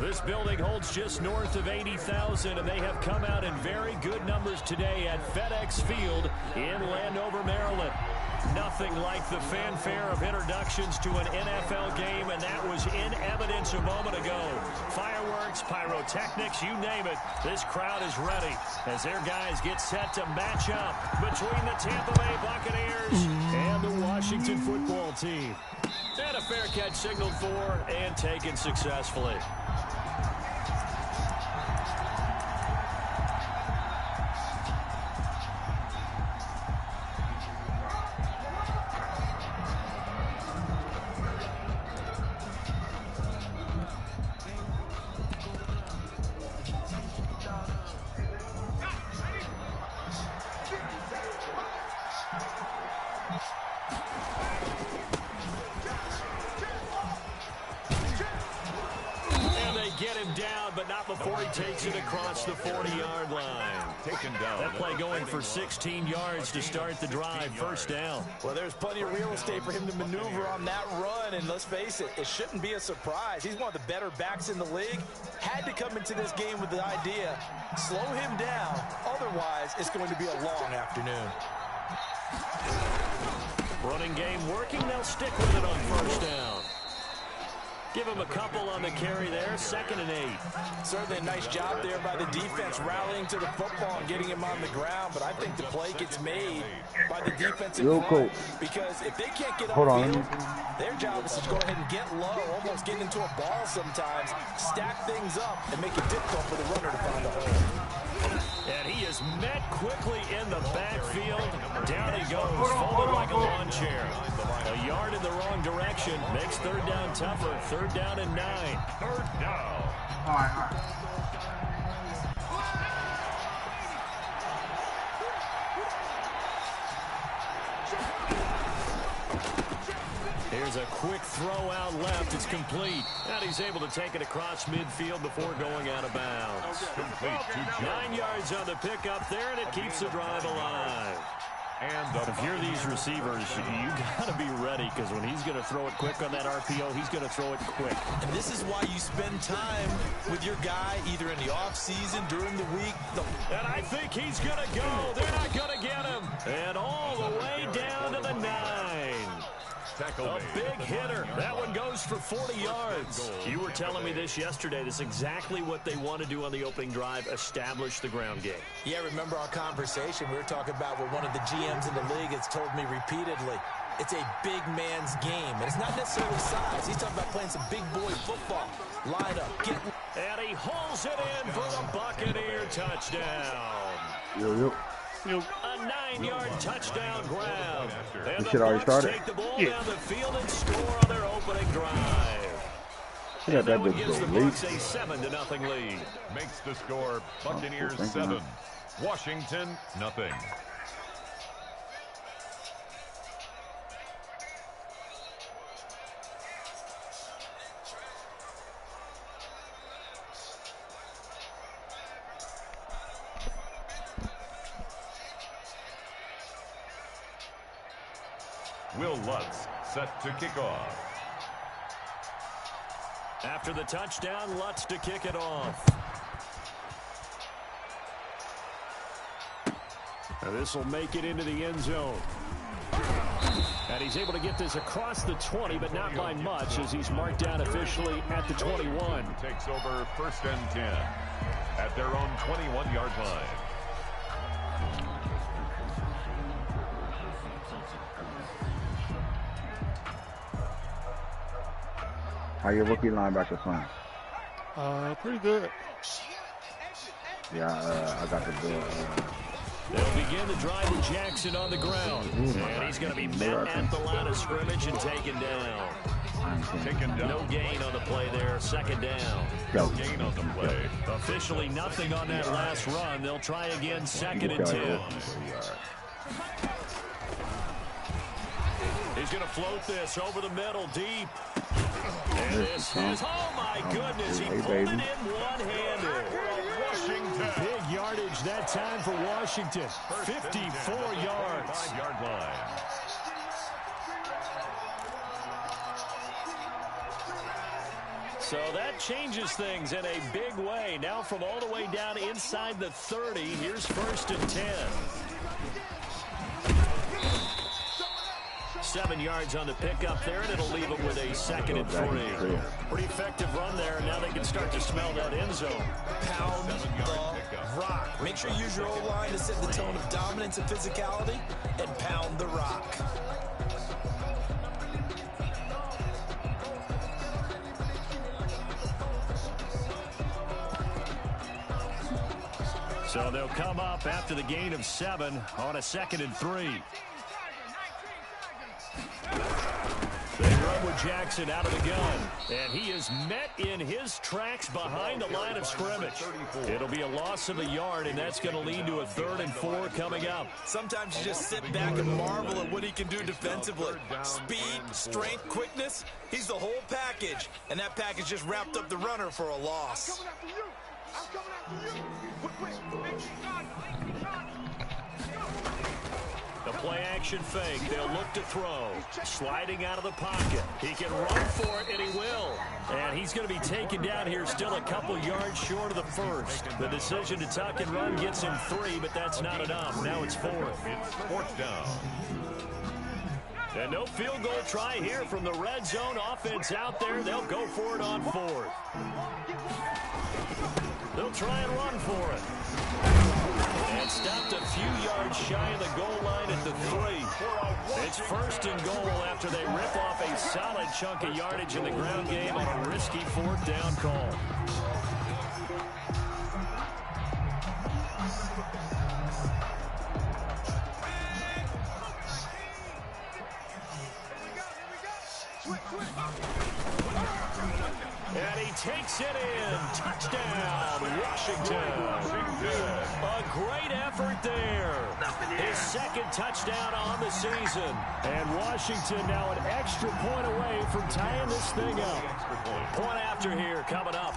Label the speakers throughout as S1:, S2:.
S1: This building holds just north of 80,000, and they have come out in very good numbers today at FedEx Field in Landover, Maryland. Nothing like the fanfare of introductions to an NFL game, and that was in evidence a moment ago. Fireworks, pyrotechnics, you name it. This crowd is ready as their guys get set to match up between the Tampa Bay Buccaneers and the Washington football team. And a fair catch signaled for and taken successfully. Before he takes it across the 40-yard line. Taken down. That play going for 16 yards to start the drive. First down.
S2: Well, there's plenty of real estate for him to maneuver on that run, and let's face it, it shouldn't be a surprise. He's one of the better backs in the league. Had to come into this game with the idea, slow him down. Otherwise, it's going to be a long afternoon.
S1: Running game working. They'll stick with it on first down. Give him a couple on the carry there, 2nd and 8.
S2: Certainly a nice job there by the defense rallying to the football and getting him on the ground, but I think the play gets made by the defensive line because if they can't get upfield, their job is to go ahead and get low, almost get into a ball sometimes, stack things up, and make it difficult for the runner to find a hole.
S1: And he is met quickly in the backfield. Down he goes, folded like a lawn chair. A yard in the wrong direction makes third down tougher. 3rd down and 9. 3rd down.
S3: All right.
S1: Here's a quick throw out left. It's complete. And he's able to take it across midfield before going out of bounds. 9 yards on the pickup there, and it keeps the drive alive. And if you're these receivers, you got to be ready because when he's going to throw it quick on that RPO, he's going to throw it quick.
S2: And this is why you spend time with your guy either in the offseason, during the week.
S1: And I think he's going to go. They're not going to get him. And all the way down to the 9. A big hitter. That one goes for 40 yards. You were telling me this yesterday. This is exactly what they want to do on the opening drive, establish the ground game.
S2: Yeah, remember our conversation? We were talking about what one of the GMs in the league has told me repeatedly. It's a big man's game, and it's not necessarily size. He's talking about playing some big boy football. Line up, get...
S1: And he hauls it in for the Buccaneer touchdown. A 9-yard touchdown grab. And the Bucs take the ball down the field and score on their opening drive. And that one gives the Bucs a 7-0 lead.
S4: Makes the score Buccaneers 7, Washington nothing. Will Lutz set to kick off.
S1: After the touchdown, Lutz to kick it off. Now this will make it into the end zone. And he's able to get this across the 20, but not by much as he's marked down officially at the 21.
S4: Takes over 1st and 10 at their own 21-yard line.
S3: How your rookie linebacker playing?
S5: Pretty good.
S3: Yeah, I got the bill.
S1: They'll begin the drive with Jackson on the ground. And he's going to be met at the line of scrimmage and taken down. No gain on the play there. 2nd down.
S4: No gain on the play.
S1: Officially nothing on that last run. They'll try again 2nd and 10. He's going to float this over the middle deep. And this is, oh my goodness, he pulled it in one-handed. Big yardage that time for Washington. 54 yards.
S4: 5-yard line.
S1: So that changes things in a big way. Now from all the way down inside the 30, here's 1st and 10. 7 yards on the pickup there, and it'll leave it with a 2nd and 3. Pretty effective run there. Now they can start to smell that end zone.
S2: Pound the rock. Make sure you use your O-line to set the tone of dominance and physicality, and pound the rock.
S1: So they'll come up after the gain of 7 on a 2nd and 3. They run with Jackson out of the gun, and he is met in his tracks behind the line of scrimmage. It'll be a loss of a yard, and that's going to lead to a 3rd and 4 coming up.
S2: Sometimes you just sit back and marvel at what he can do defensively. Speed, strength, quickness, he's the whole package, and that package just wrapped up the runner for a loss.
S1: The play-action fake. They'll look to throw. Sliding out of the pocket. He can run for it, and he will. And he's going to be taken down here still a couple yards short of the 1st. The decision to tuck and run gets him 3, but that's not enough. Now it's 4th.
S4: It's 4th down.
S1: And no field goal try here from the red zone. Offense out there. They'll go for it on 4th. They'll try and run for it. And stopped a few yards shy of the goal line at the 3. It's 1st and goal after they rip off a solid chunk of yardage in the ground game on a risky 4th down call. And he takes it in. Touchdown, Washington. A great effort there. His 2nd touchdown on the season. And Washington now an extra point away from tying this thing up. Point after here coming up.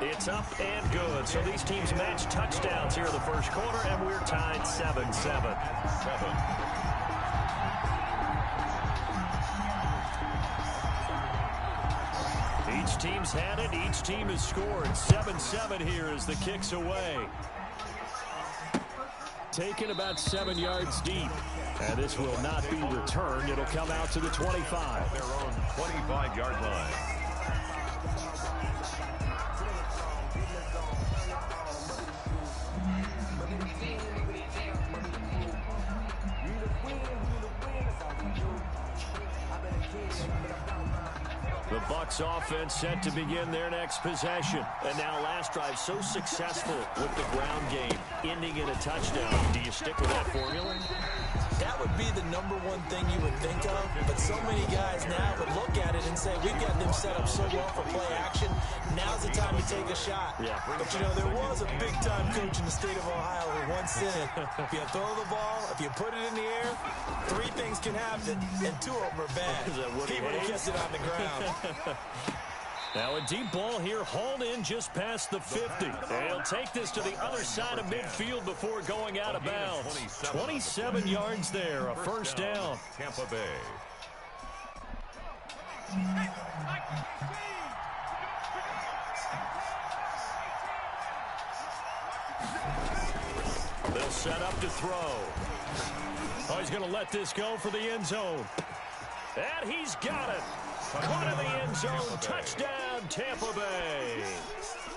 S1: It's up and good. So these teams match touchdowns here in the 1st quarter, and we're tied 7-7. Each team's had it. Each team has scored. 7-7 here as the kick's away. Taken about 7 yards deep. And this will not be returned. It'll come out to the 25.
S4: Their own 25-yard line.
S1: The Bucs offense set to begin their next possession. And now last drive so successful with the ground game, ending in a touchdown. Do you stick with that formula?
S2: That would be the #1 thing you would think of, but so many guys now would look at it and say, we've got them set up so well for play action, now's the time to take a shot.
S1: Yeah.
S2: But, you know, there was a big-time coach in the state of Ohio who once said, if you throw the ball, if you put it in the air, 3 things can happen, and 2 of them are bad. He would have kept it on the ground.
S1: Now a deep ball here, hauled in just past the 50. And he'll take this to the other side of midfield before going out of bounds. 27 yards there, a 1st down.
S4: Tampa Bay.
S1: They'll set up to throw. Oh, he's going to let this go for the end zone. And he's got it. Caught in the end zone. Touchdown, Tampa Bay.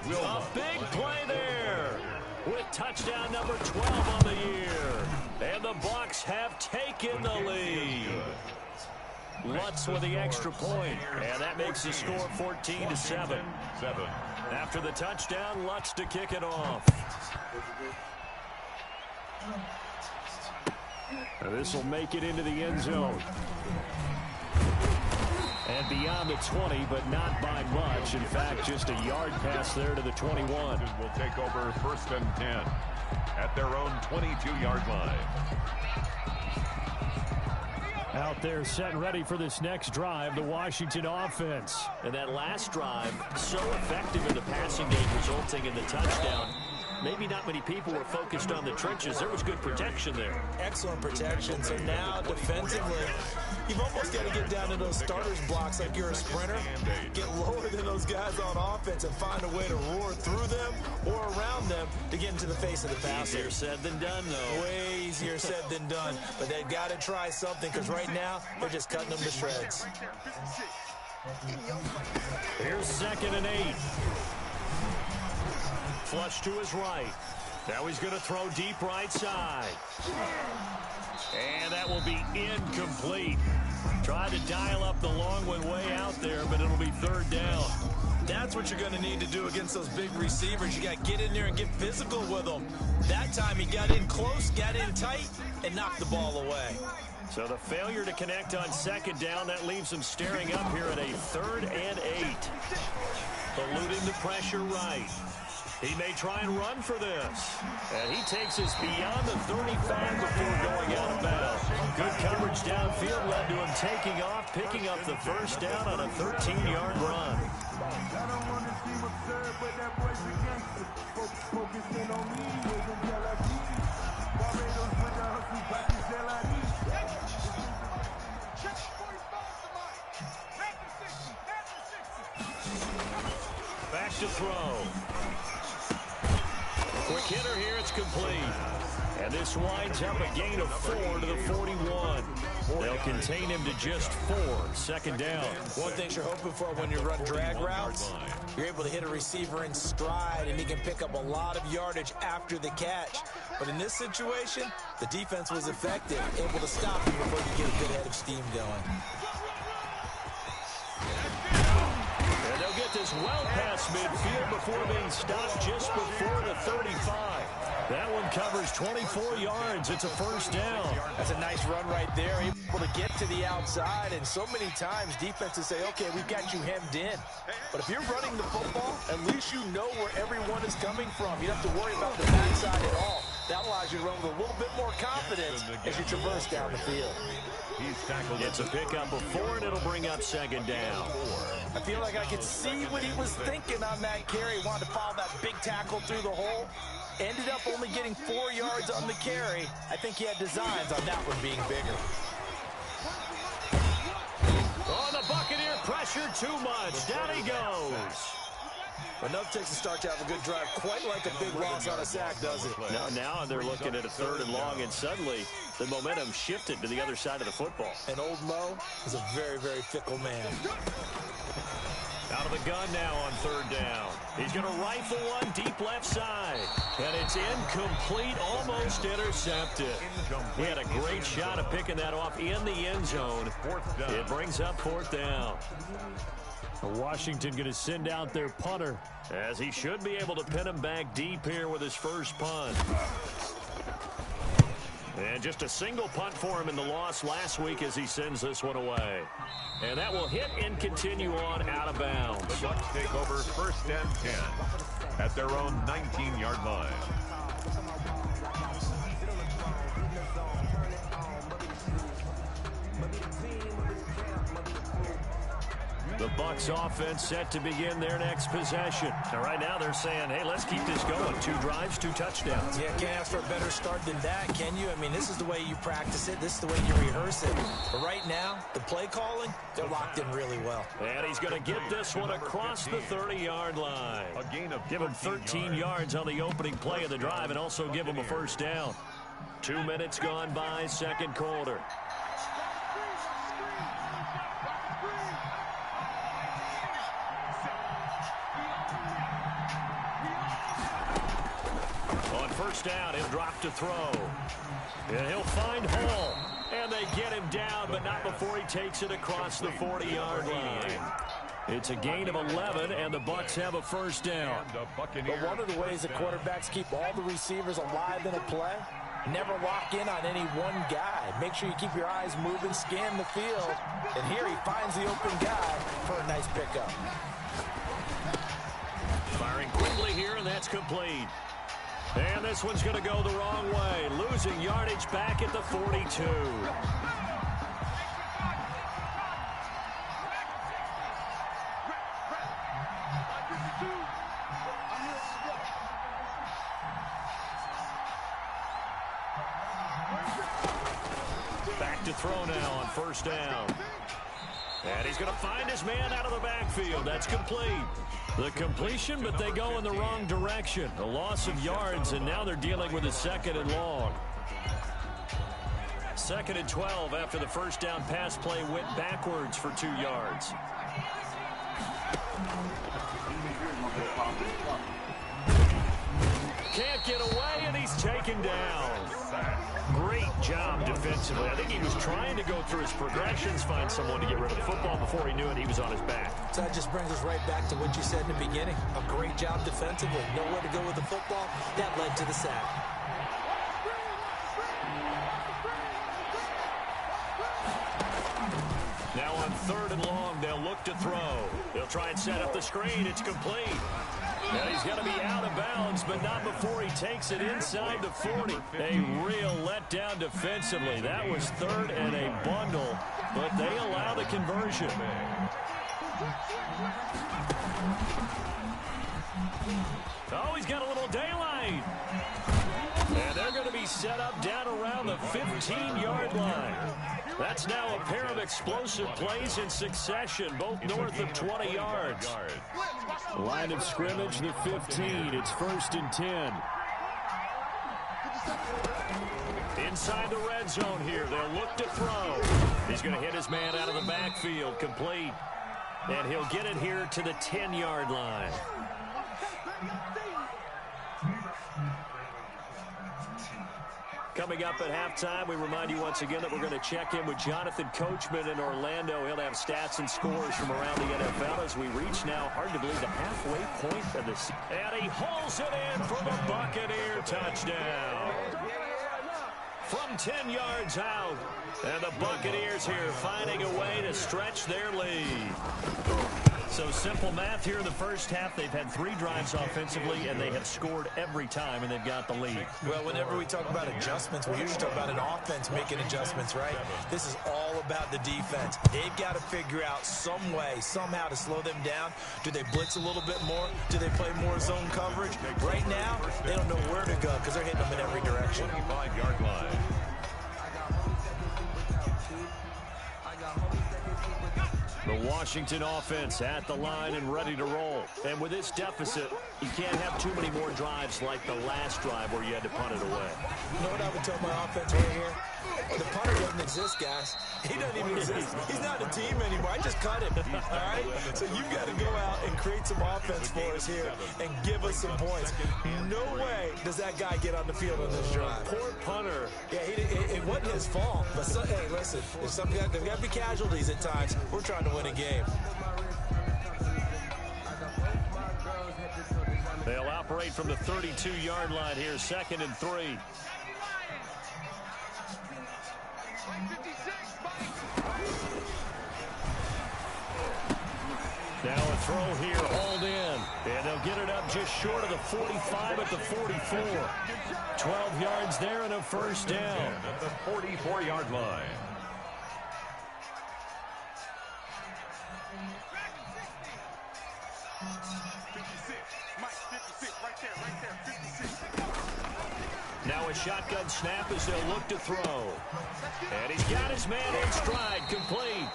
S1: A big play there with touchdown number 12 on the year. And the Bucs have taken the lead. Lutz with the extra point. And that makes the score 14-7. After the touchdown, Lutz to kick it off. This will make it into the end zone. And beyond the 20, but not by much. In fact, just a yard pass there to the 21.
S4: Will take over 1st and 10 at their own 22-yard line.
S1: Out there set and ready for this next drive, the Washington offense. And that last drive, so effective in the passing game, resulting in the touchdown. maybe not many people were focused on the trenches. There was good protection there.
S2: Excellent protection. So now defensively, you've almost got to get down to those starters blocks like you're a sprinter. Get lower than those guys on offense and find a way to roar through them or around them to get into the face of the passer.
S1: Easier said than done, though.
S2: Way easier said than done. But they've got to try something because right now they're just cutting them to shreds.
S1: Here's 2nd and 8. Flush to his right. Now he's going to throw deep right side. And that will be incomplete. Tried to dial up the long one way out there, but it'll be 3rd down.
S2: That's what you're going to need to do against those big receivers. You got to get in there and get physical with them. That time he got in close, got in tight, and knocked the ball away.
S1: So the failure to connect on 2nd down, that leaves him staring up here at a 3rd and 8. Eluding the pressure right. He may try and run for this. And he takes us beyond the 35 before going out of bounds. Good coverage downfield led to him taking off, picking up the 1st down on a 13-yard run. Back to throw. Quick hitter here, it's complete. And this winds up a gain of 4 to the 41. They'll contain him to just 4, 2nd down.
S2: One thing you're hoping for when you run drag routes, you're able to hit a receiver in stride, and he can pick up a lot of yardage after the catch. But in this situation, the defense was effective, able to stop him before you get a good head of steam going.
S1: And they'll get this well past midfield before being stopped just before the 35. That one covers 24 yards. It's a 1st down.
S2: That's a nice run right there. Able to get to the outside, and so many times defenses say, okay, we've got you hemmed in. But if you're running the football, at least you know where everyone is coming from. You don't have to worry about the backside at all. That allows you to run with a little bit more confidence as you traverse down the field.
S1: It's a pickup of 4, and it'll bring up 2nd down.
S2: I feel like I could see what he was thinking on that carry. Wanted to follow that big tackle through the hole. Ended up only getting 4 yards on the carry. I think he had designs on that one being bigger.
S1: Oh, the Buccaneer pressure too much. Down he goes.
S2: Enough takes to start to have a good drive, quite like a big loss on a sack, does it?
S1: Now they're looking at a 3rd and long, and suddenly the momentum shifted to the other side of the football.
S2: And old Mo is a very, very fickle man.
S1: Out of the gun now on 3rd down. He's going to rifle one deep left side. And it's incomplete, almost intercepted. He had a great shot of picking that off in the end zone. It brings up 4th down. Washington going to send out their punter, as he should be able to pin him back deep here with his first punt. And just a single punt for him in the loss last week as he sends this one away. And that will hit and continue on out of bounds.
S4: The Bucs take over 1st and 10 at their own 19-yard line.
S1: The Bucs offense set to begin their next possession. And right now they're saying, hey, let's keep this going. 2 drives, 2 touchdowns.
S2: Yeah, can't ask for a better start than that, can you? I mean, this is the way you practice it. This is the way you rehearse it. But right now, the play calling, they're locked in really well.
S1: And he's going to get this one across the 30-yard line. Give him 13 yards on the opening play of the drive and also give him a 1st down. 2 minutes gone by, 2nd quarter. On 1st down, he'll drop to throw. And he'll find Hall. And they get him down, but not before he takes it across the 40-yard line. It's a gain of 11, and the Bucs have a 1st down.
S2: But one of the ways the quarterbacks keep all the receivers alive in a play, never lock in on any one guy. Make sure you keep your eyes moving, scan the field. And here he finds the open guy for a nice pickup.
S1: Firing quickly here, and that's complete. And this one's going to go the wrong way. Losing yardage back at the 42. Back to throw now on first down. And he's going to find his man out of the backfield. That's complete. The completion, but they go in the wrong direction. A loss of yards, and now they're dealing with a 2nd and long. 2nd and 12 after the first down pass play went backwards for 2 yards. Can't get away, and he's taken down. Great job defensively. I think he was trying to go through his progressions, find someone to get rid of the football. Before he knew it, he was on his back.
S2: So that just brings us right back to what you said in the beginning. A great job defensively. Nowhere to go with the football. That led to the sack.
S1: Now on 3rd and long, they'll look to throw. They'll try and set up the screen. It's complete. And he's going to be out of bounds, but not before he takes it inside the 40. A real letdown defensively. That was 3rd and a bundle, but they allow the conversion. Oh, he's got a little daylight. And they're going to be set up down around the 15-yard line. That's now a pair of explosive plays in succession, both north of 20 yards. Line of scrimmage, the 15. It's 1st and 10. Inside the red zone here. They'll look to throw. He's going to hit his man out of the backfield. Complete. And he'll get it here to the 10-yard line. Coming up at halftime, we remind you once again that we're going to check in with Jonathan Coachman in Orlando. He'll have stats and scores from around the NFL as we reach now, hard to believe, the halfway point of the season. And he hauls it in for the Buccaneer touchdown. From 10 yards out. And the Buccaneers here finding a way to stretch their lead. So simple math here in the first half. They've had 3 drives offensively, and they have scored every time, and they've got the lead.
S2: Well, whenever we talk about adjustments, we usually talk about an offense making adjustments, right? This is all about the defense. They've got to figure out some way, somehow to slow them down. Do they blitz a little bit more? Do they play more zone coverage? Right now, they don't know where to go because they're hitting them in every direction.
S4: 5-yard line.
S1: The Washington offense at the line and ready to roll. And with this deficit, you can't have too many more drives like the last drive where you had to punt it away.
S2: You know what I would tell my offense right here? The punter doesn't exist, guys. He doesn't even exist. He's not a team anymore. I just cut him, all right? So you've got to go out and create some offense for us here and give us some points. No way does that guy get on the field on this drive.
S1: Poor punter.
S2: Yeah, it wasn't his fault. But, hey, listen, there's got to be casualties at times. We're trying to win a game.
S1: They'll operate from the 32-yard line here, 2nd and 3. Now a throw here, hauled in. And they'll get it up just short of the 45 at the 44. 12 yards there and a first down.
S4: At the 44-yard line.
S1: Now a shotgun snap as they'll look to throw. And he's got his man in stride, complete.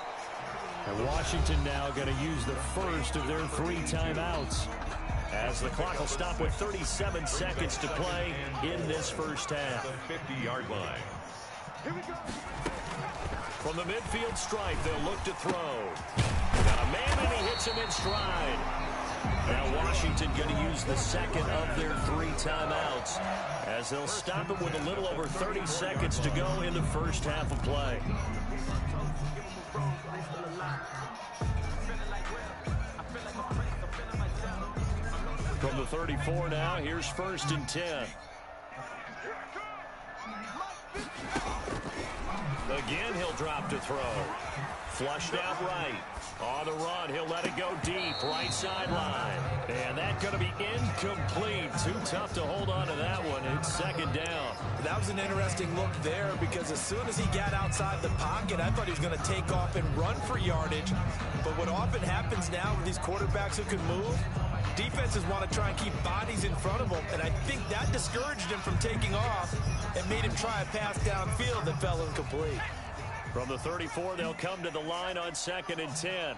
S1: And Washington now going to use the first of their 3 timeouts, as the clock will stop with 37 seconds to play in this first half.
S4: The 50-yard line.
S1: From the midfield stripe, they'll look to throw. Got a man, and he hits him in stride. Now Washington going to use the second of their 3 timeouts, as they'll stop it with a little over 30 seconds to go in the first half of play. From the 34 now, here's 1st and 10. Again, he'll drop to throw. Flushed out right. On the run, he'll let it go deep, right sideline. And that's going to be incomplete. Too tough to hold on to that one. It's 2nd down.
S2: That was an interesting look there, because as soon as he got outside the pocket, I thought he was going to take off and run for yardage. But what often happens now with these quarterbacks who can move, defenses want to try and keep bodies in front of them, and I think that discouraged him from taking off and made him try a pass downfield that fell incomplete.
S1: From the 34, they'll come to the line on 2nd and 10.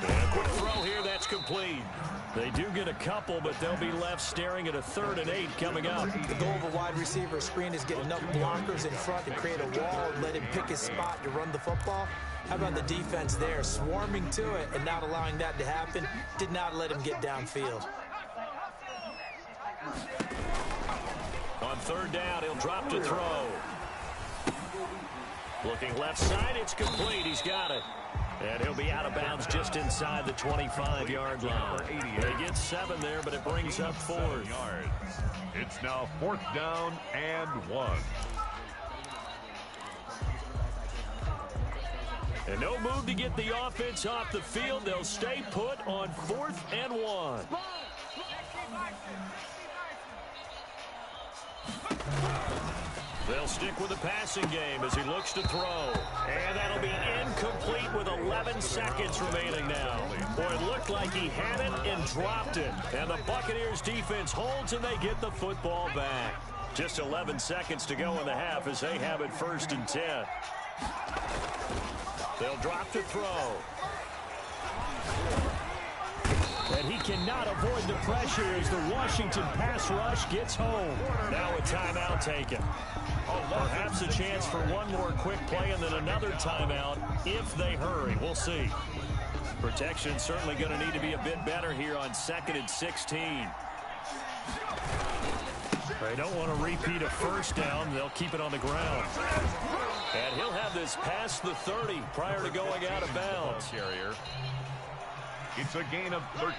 S1: And a quick throw here, that's complete. They do get a couple, but they'll be left staring at a 3rd and 8 coming up.
S2: The goal of a wide receiver screen is get enough blockers in front to create a wall and let him pick his spot to run the football. How about the defense there, swarming to it and not allowing that to happen? Did not let him get downfield.
S1: On 3rd down, he'll drop to throw. Looking left side, it's complete. He's got it. And he'll be out of bounds just inside the 25-yard line. They get 7 there, but it brings up 4th.
S4: It's now 4th down and 1.
S1: And no move to get the offense off the field. They'll stay put on 4th and 1. They'll stick with the passing game as he looks to throw. And that'll be incomplete with 11 seconds remaining now. Boy, it looked like he had it and dropped it. And the Buccaneers defense holds and they get the football back. Just 11 seconds to go in the half as they have it 1st and 10. They'll drop to throw. And he cannot avoid the pressure as the Washington pass rush gets home. Now a timeout taken. Perhaps a chance for one more quick play and then another timeout if they hurry. We'll see. Protection certainly going to need to be a bit better here on 2nd and 16. They don't want to repeat a 1st down. They'll keep it on the ground. And he'll have this past the 30 prior to going out of bounds.
S4: It's a gain of 13,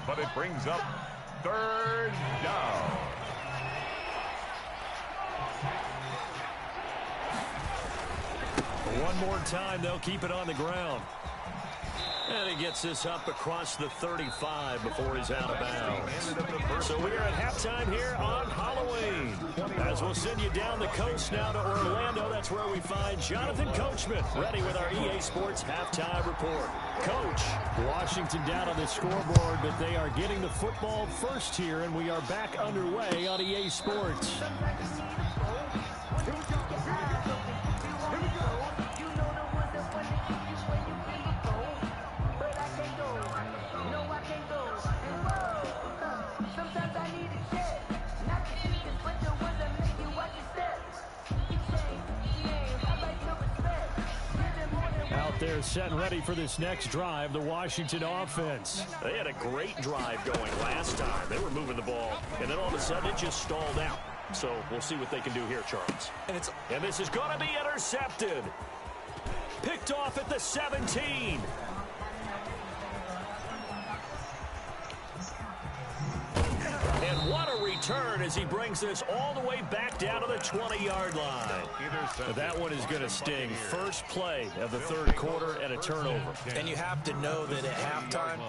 S4: but it brings up 3rd down.
S1: One more time, they'll keep it on the ground. And he gets this up across the 35 before he's out of bounds. So we're at halftime here on Halloween. As we'll send you down the coast now to Orlando, that's where we find Jonathan Coachman ready with our EA Sports halftime report. Coach, Washington down on the scoreboard, but they are getting the football first here, and we are back underway on EA Sports. They're set and ready for this next drive, the Washington offense. They had a great drive going last time. They were moving the ball, and then all of a sudden it just stalled out. So we'll see what they can do here, Charles. And this is going to be intercepted. Picked off at the 17. And what a return as he brings this all the way back down to the 20-yard line. That one is going to sting. First play of the 3rd quarter and a turnover.
S2: And you have to know that at halftime,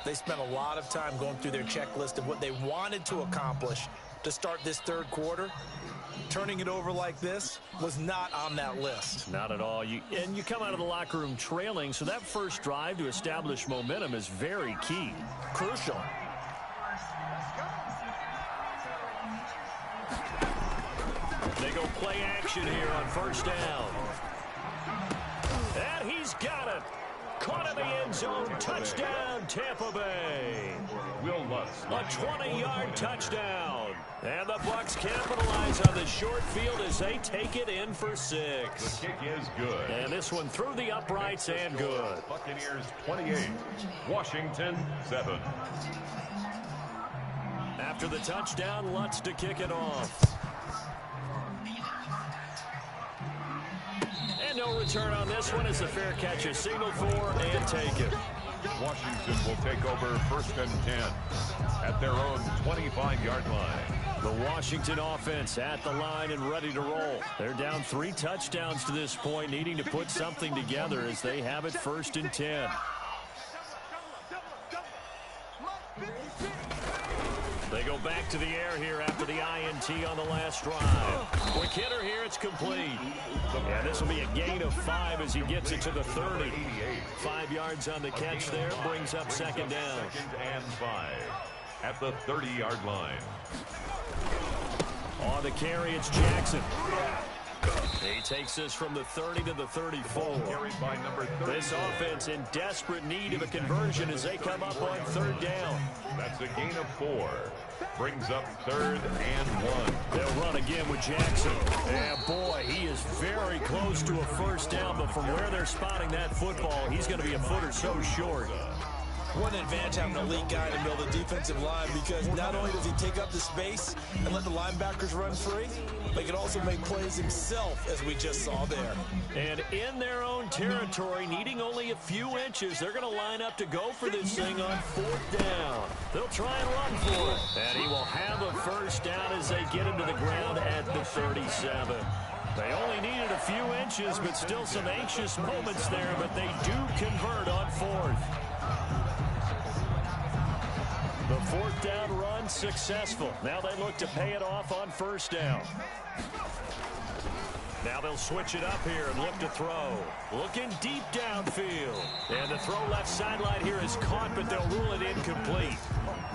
S2: they spent a lot of time going through their checklist of what they wanted to accomplish to start this 3rd quarter. Turning it over like this was not on that list.
S1: Not at all. And you come out of the locker room trailing, so that first drive to establish momentum is very key.
S2: Crucial.
S1: They go play action here on 1st down. And he's got it. Caught in the end zone. Touchdown, Tampa Bay. A 20-yard touchdown. And the Bucs capitalize on the short field as they take it in for 6.
S4: The kick is good.
S1: And this one through the uprights and good.
S4: Buccaneers 28, Washington 7.
S1: After the touchdown, Lutz to kick it off. And no return on this one as the fair catch is signaled for and taken.
S4: Washington will take over 1st and 10 at their own 25-yard line.
S1: The Washington offense at the line and ready to roll. They're down 3 touchdowns to this point, needing to put something together as they have it 1st and 10. They go back to the air here after the INT on the last drive. Quick hitter here, it's complete. And this will be a gain of 5 as he gets it to the 30. 5 yards on the catch there, brings up 2nd down.
S4: 2nd and 5 at the 30-yard line.
S1: On the carry, it's Jackson. He takes this from the 30 to the 34. This offense in desperate need of a conversion as they come up on 3rd down.
S4: That's a gain of 4. Brings up 3rd and 1.
S1: They'll run again with Jackson. And boy, he is very close to a 1st down, but from where they're spotting that football, he's going to be a foot or so short.
S2: What an advantage having an elite guy in the middle of the defensive line, because not only does he take up the space and let the linebackers run free, but he can also make plays himself, as we just saw there.
S1: And in their own territory, needing only a few inches, they're going to line up to go for this thing on 4th down. They'll try and run for it. And he will have a 1st down as they get him to the ground at the 37. They only needed a few inches, but still some anxious moments there, but they do convert on 4th. The 4th down run successful. Now they look to pay it off on 1st down. Now they'll switch it up here and look to throw. Looking deep downfield. And the throw left sideline here is caught, but they'll rule it incomplete.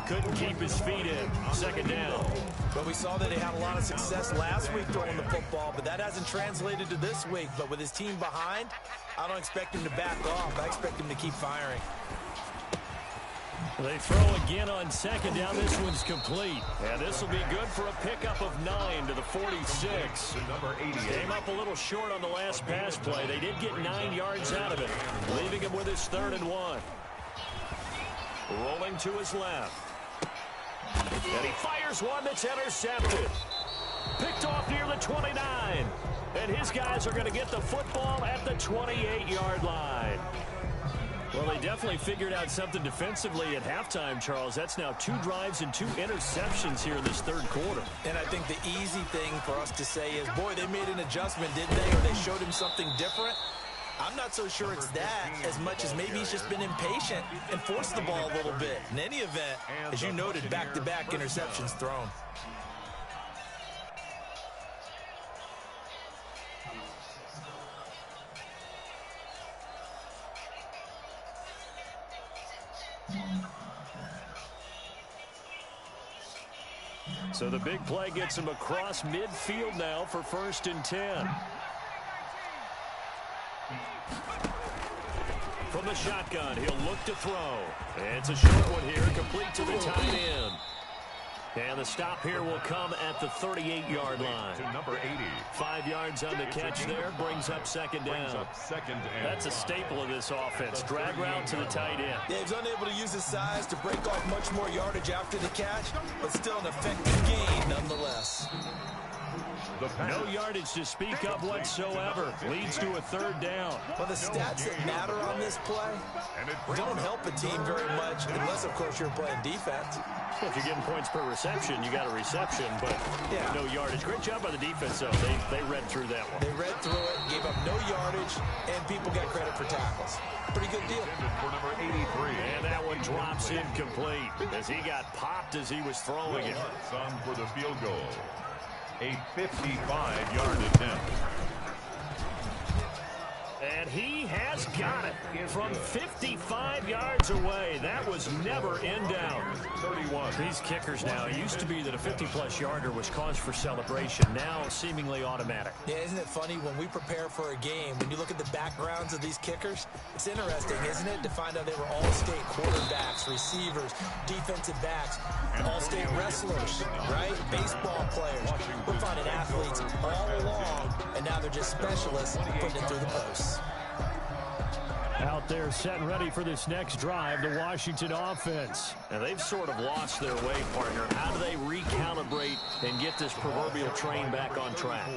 S1: Couldn't keep his feet in. 2nd down.
S2: But we saw that he had a lot of success last week throwing the football, but that hasn't translated to this week. But with his team behind, I don't expect him to back off. I expect him to keep firing.
S1: They throw again on 2nd down. This one's complete. And this will be good for a pickup of 9 to the 46. Came up a little short on the last pass play. They did get 9 yards out of it, leaving him with his 3rd and 1. Rolling to his left. And he fires one that's intercepted. Picked off near the 29. And his guys are going to get the football at the 28-yard line. Well, they definitely figured out something defensively at halftime, Charles. That's now 2 drives and 2 interceptions here in this 3rd quarter.
S2: And I think the easy thing for us to say is, boy, they made an adjustment, didn't they? Or they showed him something different. I'm not so sure it's that as much as maybe he's just been impatient and forced the ball a little bit. In any event, as you noted, back-to-back interceptions thrown.
S1: So the big play gets him across midfield now for 1st and 10. From the shotgun, he'll look to throw. And it's a short one here, complete to the tight end. And the stop here will come at the 38-yard line.
S4: To number 80.
S1: 5 yards on the catch there, brings up 2nd down. That's a staple of this offense. Drag route to the tight end.
S2: Yeah, he's unable to use his size to break off much more yardage after the catch, but still an effective gain nonetheless.
S1: No yardage to speak of whatsoever. Leads to a 3rd down.
S2: Well, the stats that matter on this play don't help a team very much unless, of course, you're playing defense.
S1: Well, if you're getting points per reception, you got a reception, but no yardage. Great job by the defense, though. They read through that one.
S2: They read through it, gave up no yardage, and people got credit for tackles. Pretty good deal.
S4: For number 83.
S1: And that one drops incomplete as he got popped as he was throwing it.
S4: Son for the field goal. A 55-yard attempt.
S1: And he has got it from 55 yards away. That was never in doubt.
S4: 31.
S1: These kickers now, it used to be that a 50-plus yarder was cause for celebration. Now seemingly automatic.
S2: Yeah, isn't it funny when we prepare for a game, when you look at the backgrounds of these kickers, it's interesting, isn't it, to find out they were all-state quarterbacks, receivers, defensive backs, all-state wrestlers, right? Baseball players. We're finding athletes all along, and now they're just specialists putting it through the posts.
S1: Out there set and ready for this next drive, the Washington offense. And they've sort of lost their way, partner. How do they recalibrate and get this proverbial train back on track?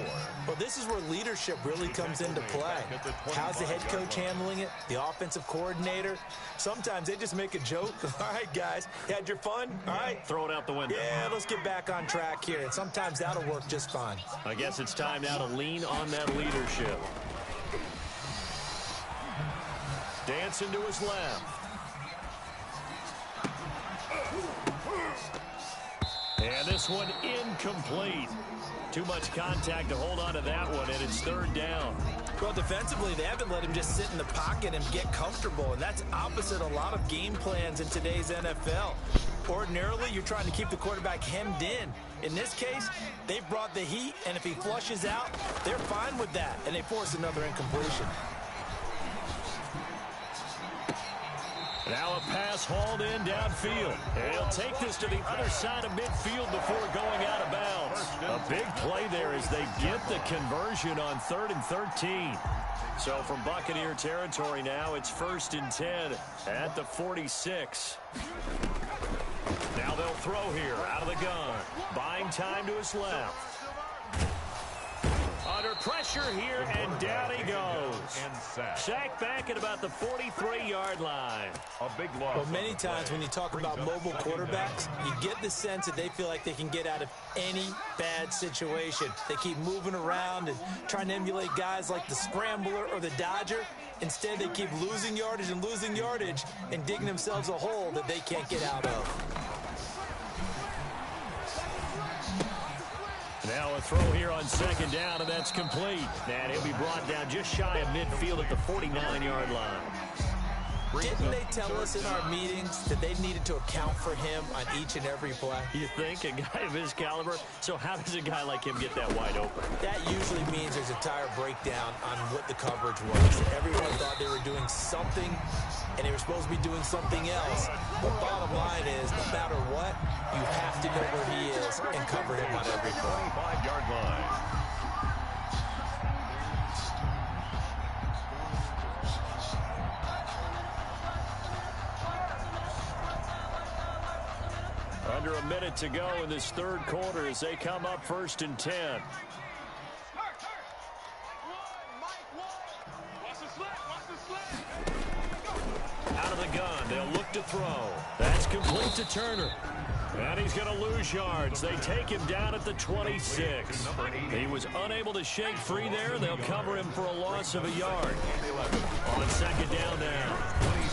S2: Well, this is where leadership really comes into play. How's the head coach handling it? The offensive coordinator? Sometimes they just make a joke. All right, guys, you had your fun? All right.
S1: Throw it out the window.
S2: Yeah, let's get back on track here. And sometimes that'll work just fine.
S1: I guess it's time now to lean on that leadership. Dancing to his left. And this one incomplete. Too much contact to hold on to that one, and it's 3rd down.
S2: Well, defensively, they haven't let him just sit in the pocket and get comfortable, and that's opposite a lot of game plans in today's NFL. Ordinarily, you're trying to keep the quarterback hemmed in. In this case, they've brought the heat, and if he flushes out, they're fine with that, and they force another incompletion.
S1: Now a pass hauled in downfield. And he'll take this to the other side of midfield before going out of bounds. A big play there as they get the conversion on 3rd and 13. So from Buccaneer territory now, it's 1st and 10 at the 46. Now they'll throw here out of the gun. Buying time to his left. Under pressure here, and down he goes. Sacked back at about the 43-yard line.
S4: A big loss.
S2: Well, many times when you talk about mobile quarterbacks, you get the sense that they feel like they can get out of any bad situation. They keep moving around and trying to emulate guys like the Scrambler or the Dodger. Instead, they keep losing yardage and digging themselves a hole that they can't get out of.
S1: Now a throw here on 2nd down, and that's complete. And he'll be brought down just shy of midfield at the 49-yard line.
S2: Didn't they tell us in our meetings that they needed to account for him on each and every play?
S1: You think? A guy of his caliber? So how does a guy like him get that wide open?
S2: That usually means there's a tire breakdown on what the coverage was. Everyone thought they were doing something, and they were supposed to be doing something else. But bottom line is, no matter what, you have to know where he is and cover him on every play.
S4: 25-yard line.
S1: Under a minute to go in this 3rd quarter as they come up 1st and 10. Out of the gun, they'll look to throw. That's complete to Turner. And he's going to lose yards. They take him down at the 26. He was unable to shake free there. They'll cover him for a loss of a yard. On 2nd down now,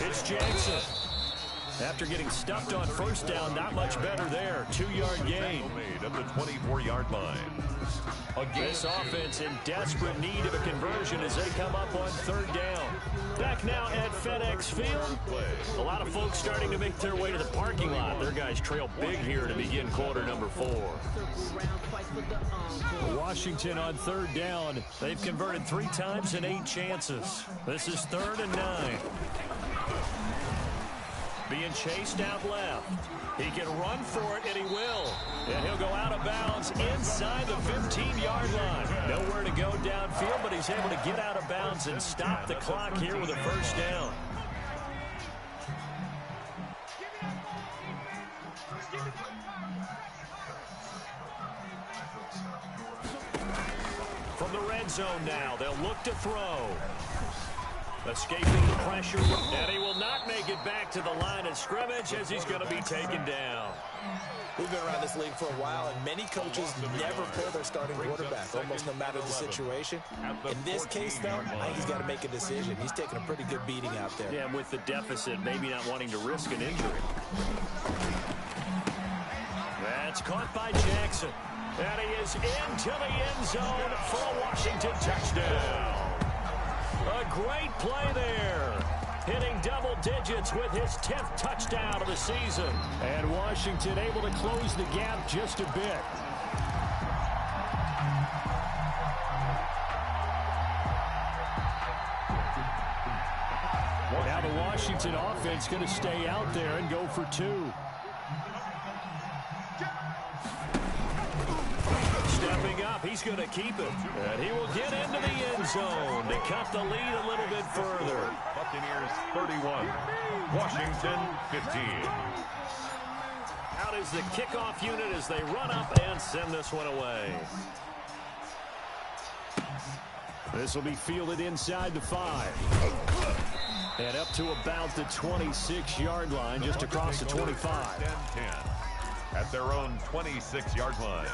S1: it's Jackson. After getting stuffed on 1st down, not much better there. 2-yard gain.
S4: Made at the 24-yard line.
S1: This offense in desperate need of a conversion as they come up on 3rd down. Back now at FedEx Field. A lot of folks starting to make their way to the parking lot. Their guys trail big here to begin quarter number 4. Washington on 3rd down. They've converted 3 times in 8 chances. This is 3rd and 9. Being chased out left. He can run for it, and he will. And he'll go out of bounds inside the 15-yard line. Nowhere to go downfield, but he's able to get out of bounds and stop the clock here with a 1st down. From the red zone now, they'll look to throw. Escaping the pressure, and he will not make it back to the line of scrimmage as he's going to be taken down.
S2: We've been around this league for a while, and many coaches never pull their starting quarterback, almost no matter the situation. In this case, though, I think he's got to make a decision. He's taking a pretty good beating out there.
S1: Yeah, with the deficit, maybe not wanting to risk an injury. That's caught by Jackson. And he is into the end zone for a Washington touchdown. A great play there. Hitting double digits with his 10th touchdown of the season. And Washington able to close the gap just a bit. Now the Washington offense going to stay out there and go for 2. Stepping up, he's going to keep it. And he will get into the end zone to cut the lead a little bit further.
S4: Buccaneers 31, Washington 15.
S1: Out is the kickoff unit as they run up and send this one away. This will be fielded inside the 5. And up to about the 26-yard line, just across the 25.
S4: 10-10 at their own 26-yard line.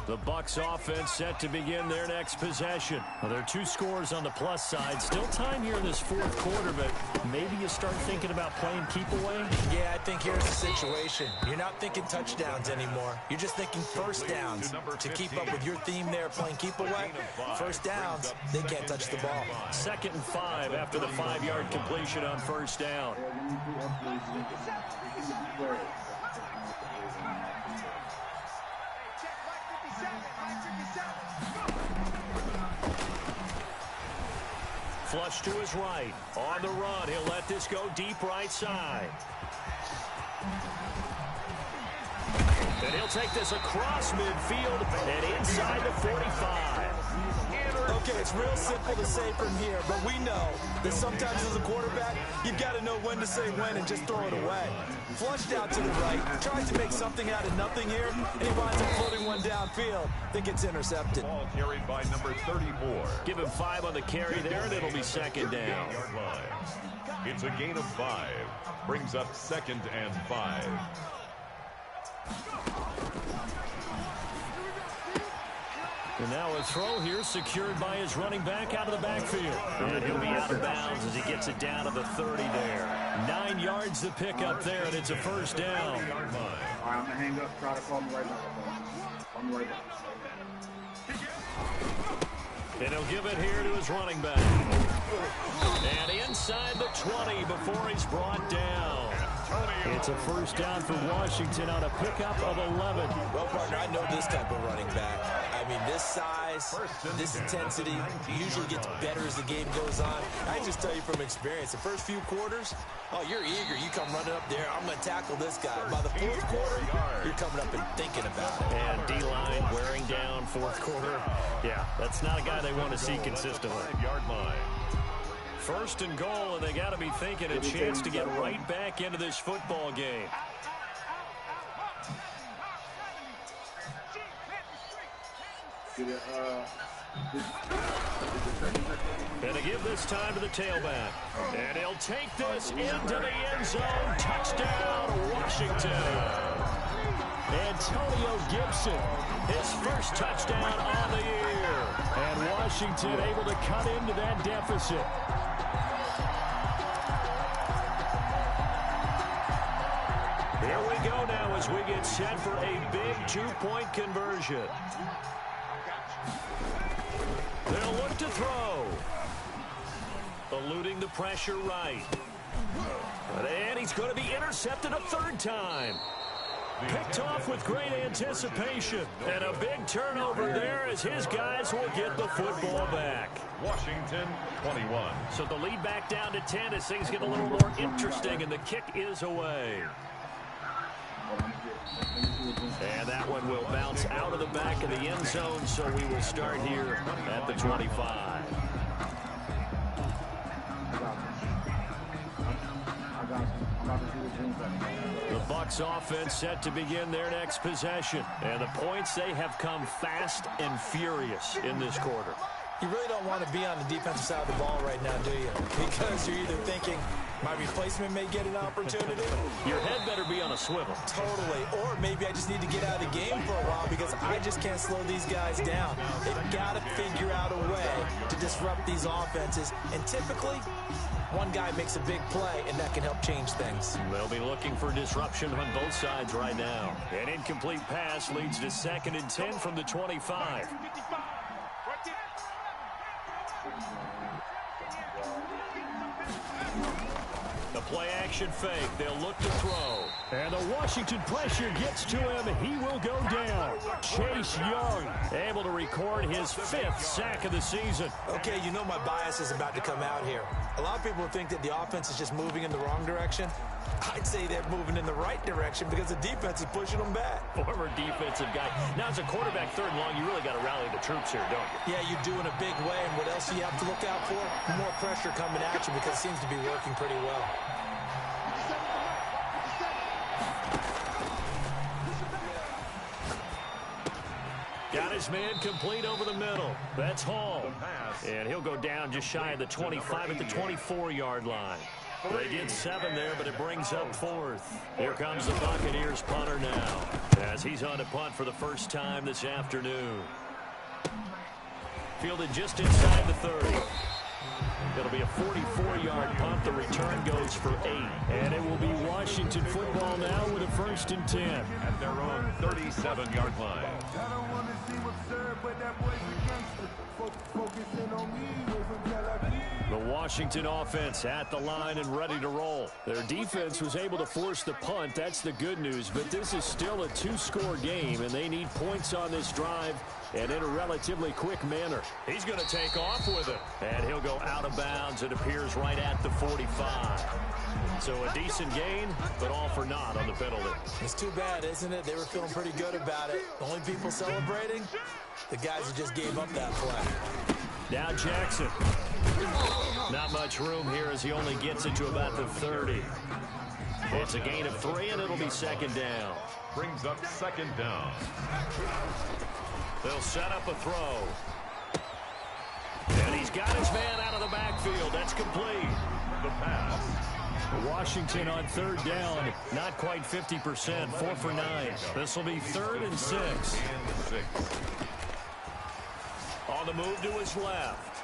S1: The Bucs offense set to begin their next possession. Well, there are 2 scores on the plus side. Still time here in this 4th quarter, but maybe you start thinking about playing keep away?
S2: Yeah, I think here's the situation. You're not thinking touchdowns anymore. You're just thinking first downs. To keep up with your theme there, playing keep away, first downs, they can't touch the ball.
S1: 2nd and 5 after the 5-yard completion on first down. Flush to his right. On the run, he'll let this go deep right side. And he'll take this across midfield and inside the 45.
S2: Okay, it's real simple to say from here, but we know that sometimes as a quarterback, you've got to know when to say when and just throw it away. Flushed out to the right, tries to make something out of nothing here, and he winds up floating one downfield that gets intercepted.
S4: Ball carried by number 34.
S1: Give him 5 on the carry there, and it'll be 2nd down.
S4: It's a gain of 5. Brings up 2nd and 5.
S1: And now a throw here secured by his running back out of the backfield. And he'll be out of bounds as he gets it down to the 30 there. 9 yards to pick up there, and it's a first down.
S3: All right, I'm going to hang up. Try to call me right now. Call me right now.
S1: And he'll give it here to his running back. And inside the 20 before he's brought down. It's a first down for Washington on a pickup of 11.
S2: Well, partner, I know this type of running back. I mean, this size, this intensity usually gets better as the game goes on. I just tell you from experience, the first few quarters, oh, you're eager. You come running up there, I'm going to tackle this guy. By the 4th quarter, you're coming up and thinking about it.
S1: And D-line wearing down 4th quarter. Yeah, that's not a guy they want to see consistently.
S4: 5-yard line.
S1: 1st and goal, and they got to be thinking a chance to get right back into this football game. Gonna give this time to the tailback. And he'll take this into the end zone. Touchdown, Washington. Antonio Gibson, his first touchdown on the year. And Washington able to cut into that deficit. Here we go now as we get set for a big 2-point conversion. They'll look to throw. Eluding the pressure right. And he's going to be intercepted a 3rd time. Picked off with great anticipation. And a big turnover there as his guys will get the football back.
S4: Washington, 21.
S1: So the lead back down to 10 as things get a little more interesting, and the kick is away. And that one will bounce out of the back of the end zone, so we will start here at the 25. The Bucs offense set to begin their next possession. And the points, they have come fast and furious in this quarter.
S2: You really don't want to be on the defensive side of the ball right now, do you? Because you're either thinking, my replacement may get an opportunity.
S1: Your head better be on a swivel.
S2: Totally. Or maybe I just need to get out of the game for a while because I just can't slow these guys down. They've got to figure out a way to disrupt these offenses. And typically, one guy makes a big play, and that can help change things.
S1: They'll be looking for disruption on both sides right now. An incomplete pass leads to 2nd and 10 from the 25. The play-action fake. They'll look to throw. And the Washington pressure gets to him. He will go down. Chase Young able to record his 5th sack of the season.
S2: Okay, you know my bias is about to come out here. A lot of people think that the offense is just moving in the wrong direction. I'd say they're moving in the right direction because the defense is pushing them back.
S1: Former defensive guy. Now, as a quarterback 3rd and long, you really got to rally the troops here, don't you?
S2: Yeah, you do in a big way. And what else do you have to look out for? More pressure coming at you because it seems to be working pretty well.
S1: Got his man complete over the middle. That's Hall. And he'll go down just shy of the 25 at the 24-yard line. They get 7 there, but it brings up 4th. Here comes the Buccaneers punter now, as he's on to punt for the first time this afternoon. Fielded just inside the 30. It'll be a 44-yard punt. The return goes for 8. And it will be Washington football now with a 1st and 10.
S4: At their own 37-yard line.
S1: The Washington offense at the line and ready to roll. Their defense was able to force the punt. That's the good news. But this is still a 2-score game, and they need points on this drive and in a relatively quick manner. He's going to take off with it. And he'll go out of bounds. It appears right at the 45. So a decent gain, but all for naught on the penalty.
S2: It's too bad, isn't it? They were feeling pretty good about it. The only people celebrating, the guys who just gave up that play.
S1: Now Jackson. Not much room here as he only gets it to about the 30. It's a gain of 3, and it'll be 2nd down.
S4: Brings up 2nd down.
S1: They'll set up a throw. And he's got his man out of the backfield. That's complete.
S4: The pass.
S1: Washington on 3rd down. Not quite 50%. 4 for 9. This will be 3rd and 6. On the move to his left.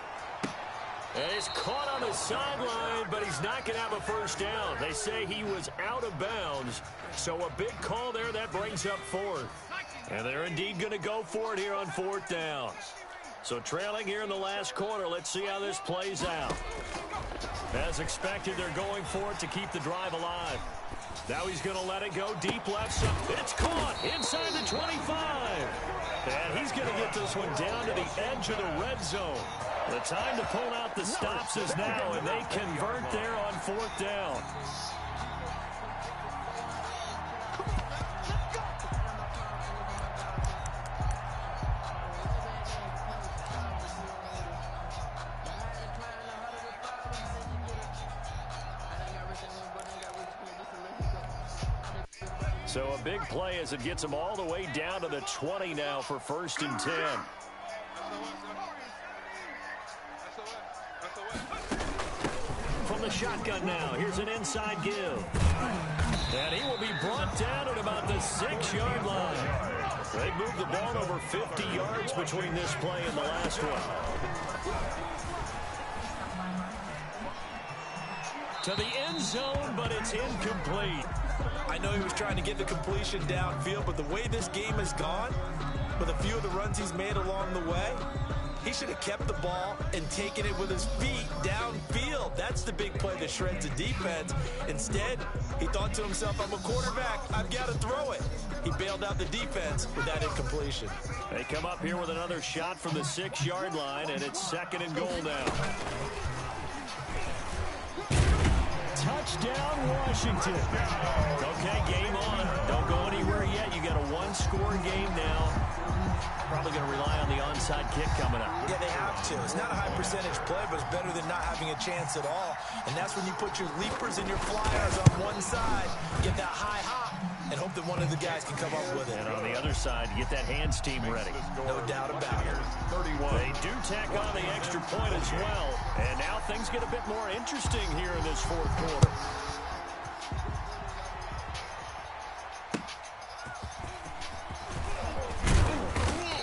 S1: And he's caught on the sideline, but he's not going to have a 1st down. They say he was out of bounds. So a big call there. That brings up 4th. And they're indeed going to go for it here on 4th down. So trailing here in the last quarter. Let's see how this plays out. As expected, they're going for it to keep the drive alive. Now he's going to let it go deep left side. It's caught inside the 25. And he's going to get this one down to the edge of the red zone. The time to pull out the stops is now, and they convert there on 4th down. So a big play as it gets them all the way down to the 20 now for 1st and 10. From the shotgun now, here's an inside give. And he will be brought down at about the 6-yard line. They moved the ball over 50 yards between this play and the last one. To the end zone, but it's incomplete.
S2: I know he was trying to get the completion downfield, but the way this game has gone, with a few of the runs he's made along the way, he should have kept the ball and taken it with his feet downfield. That's the big play that shreds the defense. Instead, he thought to himself, I'm a quarterback, I've got to throw it. He bailed out the defense with that incompletion.
S1: They come up here with another shot from the 6-yard line, and it's 2nd and goal now. Touchdown, Washington. Okay, game on. Don't go anywhere yet. You got a 1-score game now. Probably going to rely on the onside kick coming up.
S2: Yeah, they have to. It's not a high percentage play, but it's better than not having a chance at all. And that's when you put your leapers and your flyers on one side, get that high hop, and hope that one of the guys can come up with it.
S1: And on the other side, get that hands team ready.
S2: No doubt about it.
S4: 31.
S1: They do tack on the extra point as well. And now things get a bit more interesting here in this 4th quarter.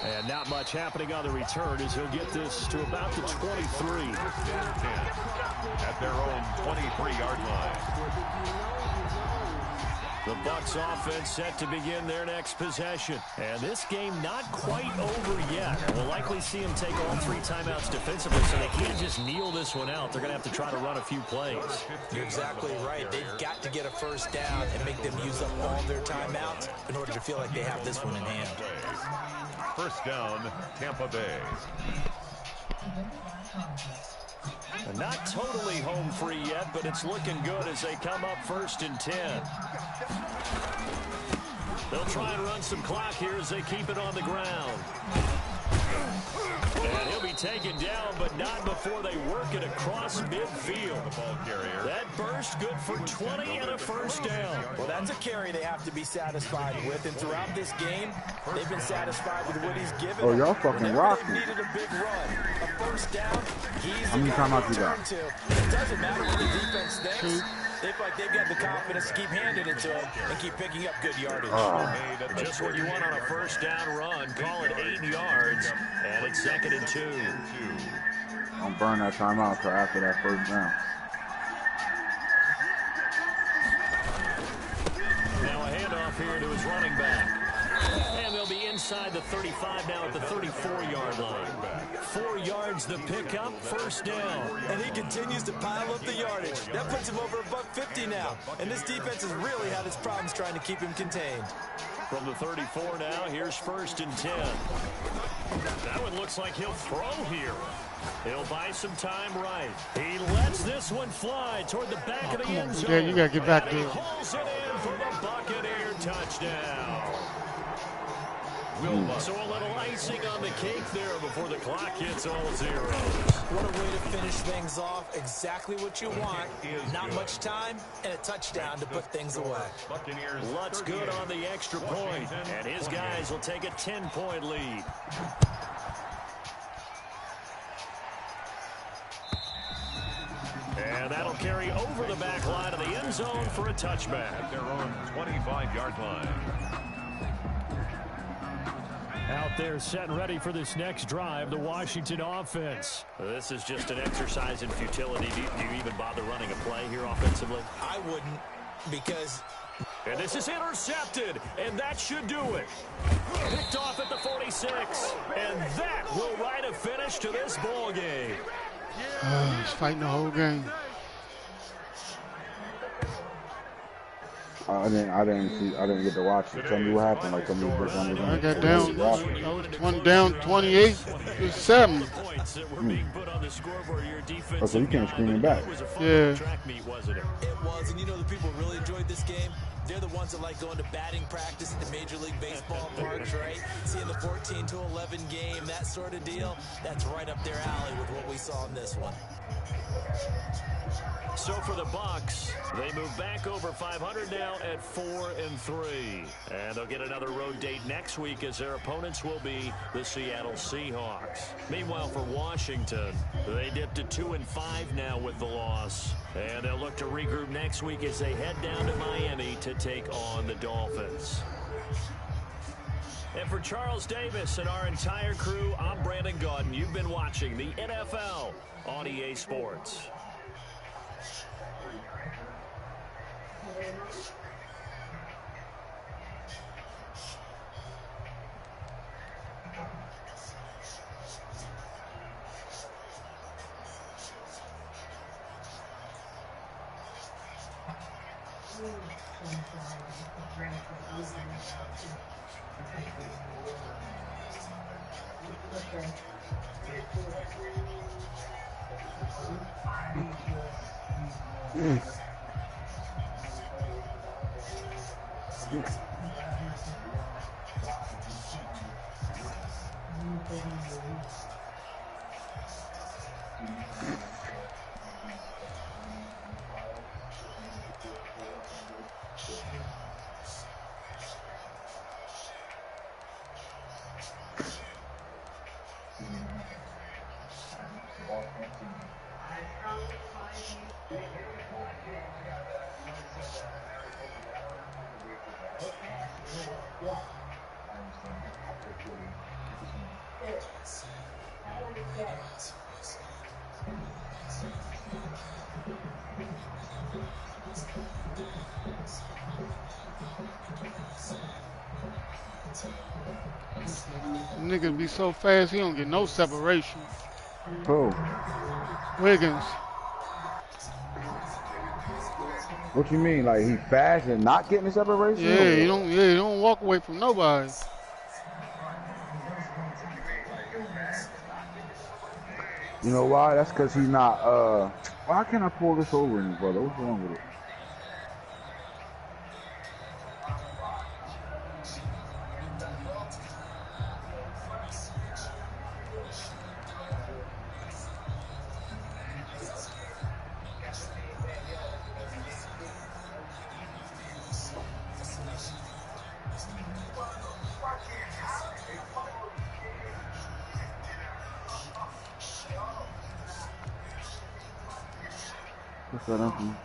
S1: And not much happening on the return as he'll get this to about the 23.
S4: At their own 23-yard line.
S1: The Bucs offense set to begin their next possession. And this game not quite over yet. We'll likely see them take all 3 timeouts defensively, so they can't just kneel this one out. They're going to have to try to run a few plays.
S2: You're exactly right. They've got to get a 1st down and make them use up all their timeouts in order to feel like they have this one in hand.
S4: 1st down, Tampa Bay.
S1: Not totally home free yet, but it's looking good as they come up 1st and 10. They'll try and run some clock here as they keep it on the ground. And he'll be taken down, but not before they work it across midfield.
S4: The ball carrier.
S1: That burst good for 20 and a 1st down.
S2: Well, that's a carry they have to be satisfied with. And throughout this game, they've been satisfied with what he's given.
S5: Oh, y'all fucking rocking.
S2: Needed a big run. A first down, he's
S3: How many timeouts you got?
S2: It doesn't matter what the defense thinks. They feel like they've got the confidence to keep handing it to him and keep picking up good yardage.
S1: Just what you want on a first down run. Call it 8 yards, and it's 2nd and 2.
S3: Don't burn that timeout until after that first down.
S1: Now a handoff here to his running back. And they'll be inside the 35 now at the 34-yard line. 4 yards the pickup, first down.
S2: And he continues to pile up the yardage. That puts him over $150 now. And this defense has really had its problems trying to keep him contained.
S1: From the 34 now, here's 1st and 10. That one looks like he'll throw here. He'll buy some time right. He lets this one fly toward the back of the end zone.
S5: Yeah, you got to get back there.
S1: He pulls it in for the Buccaneer touchdown. So a little icing on the cake there before the clock hits all zeros.
S2: What a way to finish things off. Exactly what you want. Not much time and a touchdown to put things away.
S1: Lutz good on the extra point, and his guys will take a 10-point lead. And that'll carry over the back line of the end zone for a touchback.
S4: They're on 25-yard line.
S1: Out there set and ready for this next drive, the Washington offense. This is just an exercise in futility. Do you even bother running a play here offensively?
S2: I wouldn't, because...
S1: And this is intercepted, and that should do it. Picked off at the 46, and that will write a finish to this ball game.
S5: He's fighting the whole game.
S3: I didn't get to watch it. Tell me what happened. Like, tell me which one was
S5: I got down. I was one down 28 to 7.
S3: Oh, so you can't scream him back.
S5: Yeah.
S2: It was, and you know the people who really enjoyed this game? They're the ones that like going to batting practice at the Major League Baseball parks, right? Seeing the 14-11 game, that sort of deal. That's right up their alley with what we saw in this one.
S1: So for the Bucs, they move back over 500 now at 4-3. And they'll get another road date next week as their opponents will be the Seattle Seahawks. Meanwhile, for Washington, they dipped to 2-5 now with the loss. And they'll look to regroup next week as they head down to Miami to take on the Dolphins. And for Charles Davis and our entire crew, I'm Brandon Gaudin. You've been watching the NFL on EA Sports.
S5: Nigga be so fast, he don't get no separation.
S3: Who?
S5: Wiggins.
S3: What you mean? Like he fast and not getting the separation?
S5: Yeah, he don't walk away from nobody.
S3: You know why? That's because he's not. Why can't I pull this over in his brother? What's wrong with it? What's that, Uncle?